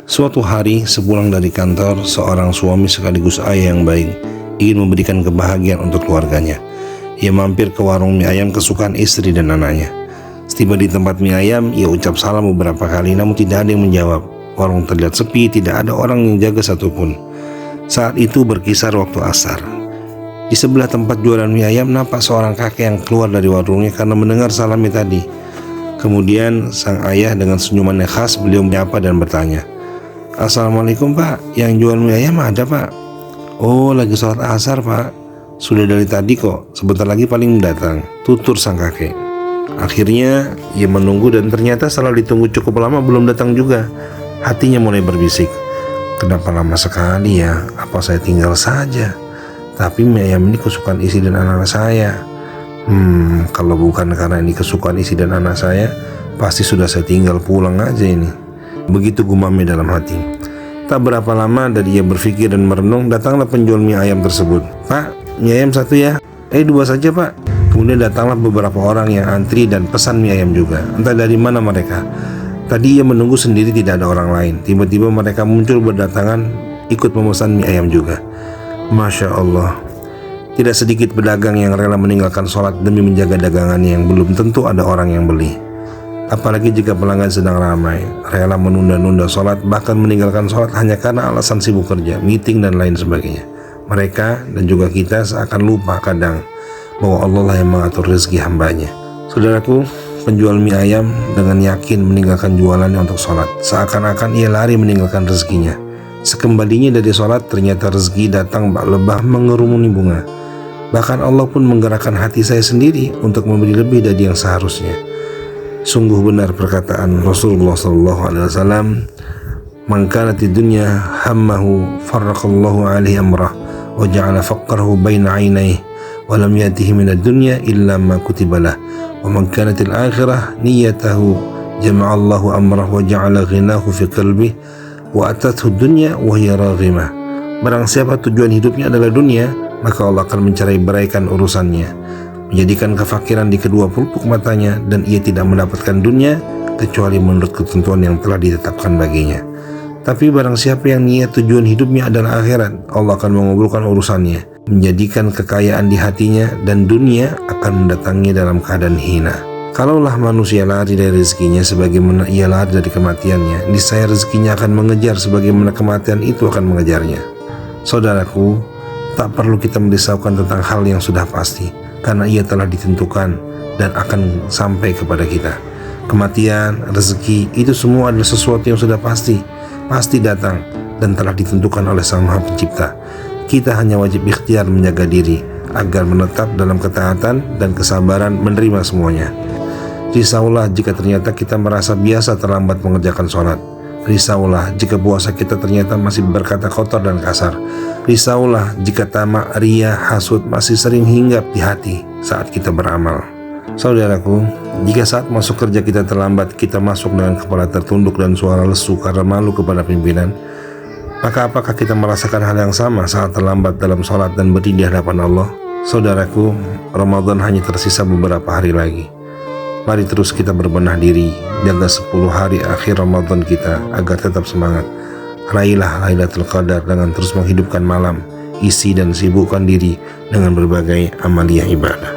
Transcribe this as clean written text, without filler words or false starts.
Suatu hari sepulang dari kantor, seorang suami sekaligus ayah yang baik ingin memberikan kebahagiaan untuk keluarganya. Ia mampir ke warung mie ayam kesukaan istri dan anaknya. Setiba di tempat mie ayam, ia ucap salam beberapa kali namun tidak ada yang menjawab. Warung terlihat sepi, tidak ada orang yang jaga satupun. Saat itu berkisar waktu asar. Di sebelah tempat jualan mie ayam nampak seorang kakek yang keluar dari warungnya karena mendengar salamnya tadi. Kemudian sang ayah dengan senyumannya khas beliau menyapa dan bertanya, "Assalamualaikum Pak, yang jual mie ayam ada Pak?" "Oh, lagi sholat asar Pak. Sudah dari tadi kok, sebentar lagi paling mendatang," tutur sang kakek. Akhirnya ia menunggu dan ternyata setelah ditunggu cukup lama belum datang juga. Hatinya mulai berbisik, "Kenapa lama sekali ya? Apa saya tinggal saja? Tapi mie ayam ini kesukaan istri dan anak saya. Kalau bukan karena ini kesukaan istri dan anak saya, pasti sudah saya tinggal pulang aja ini." Begitu gumamnya dalam hati. Tak berapa lama dari ia berpikir dan merenung, datanglah penjual mie ayam tersebut. "Pak, mie ayam satu ya?" "Dua saja Pak." Kemudian datanglah beberapa orang yang antri dan pesan mie ayam juga. Entah dari mana mereka. Tadi ia menunggu sendiri, tidak ada orang lain. Tiba-tiba mereka muncul berdatangan ikut memesan mie ayam juga. Masya Allah. Tidak sedikit pedagang yang rela meninggalkan sholat demi menjaga dagangannya yang belum tentu ada orang yang beli. Apalagi jika pelanggan sedang ramai, rela menunda-nunda sholat, bahkan meninggalkan sholat hanya karena alasan sibuk kerja, meeting dan lain sebagainya. Mereka dan juga kita seakan lupa kadang bahwa Allah lah yang mengatur rezeki hambanya. Saudaraku, penjual mie ayam dengan yakin meninggalkan jualannya untuk sholat, seakan-akan ia lari meninggalkan rezekinya. Sekembalinya dari sholat, ternyata rezeki datang bak lebah mengerumuni bunga. Bahkan Allah pun menggerakkan hati saya sendiri untuk memberi lebih dari yang seharusnya. Sungguh benar perkataan Rasulullah SAW, "Man kanatid dunya hammahu farraqallahu alaihi amrah wa ja'ala faqrahu baina 'ainaihi wa lam yatihi minad dunya illa ma kutiba lah wa man kanatil akhirah niyyatahu jama'allahu amrah wa ja'ala ghinahu fi qalbihi wa atathu dunya wa hiya raghimah." Barang siapa tujuan hidupnya adalah dunia, maka Allah akan mencerai-beraikan urusannya, menjadikan kefakiran di kedua pelupuk matanya, dan ia tidak mendapatkan dunia kecuali menurut ketentuan yang telah ditetapkan baginya. Tapi barang siapa yang niat tujuan hidupnya adalah akhirat, Allah akan mengabulkan urusannya, menjadikan kekayaan di hatinya, dan dunia akan mendatangi dalam keadaan hina. Kalaulah manusia lari dari rezekinya sebagaimana ia lari dari kematiannya, niscaya rezekinya akan mengejar sebagaimana kematian itu akan mengejarnya. Saudaraku, tak perlu kita merisaukan tentang hal yang sudah pasti, karena ia telah ditentukan dan akan sampai kepada kita. Kematian, rezeki, itu semua adalah sesuatu yang sudah pasti datang dan telah ditentukan oleh Sang Maha Pencipta. Kita hanya wajib ikhtiar menjaga diri agar menetap dalam ketaatan dan kesabaran menerima semuanya. Risaulah jika ternyata kita merasa biasa terlambat mengerjakan sholat. Risaulah jika puasa kita ternyata masih berkata kotor dan kasar. Risaulah jika tamak, ria, hasud masih sering hinggap di hati saat kita beramal. Saudaraku, jika saat masuk kerja kita terlambat, kita masuk dengan kepala tertunduk dan suara lesu karena malu kepada pimpinan, maka apakah kita merasakan hal yang sama saat terlambat dalam sholat dan berdiri di hadapan Allah? Saudaraku, Ramadan hanya tersisa beberapa hari lagi. Mari terus kita berbenah diri, jaga 10 hari akhir Ramadan kita agar tetap semangat. Raihlah Lailatul Qadar dengan terus menghidupkan malam, isi dan sibukkan diri dengan berbagai amaliyah ibadah.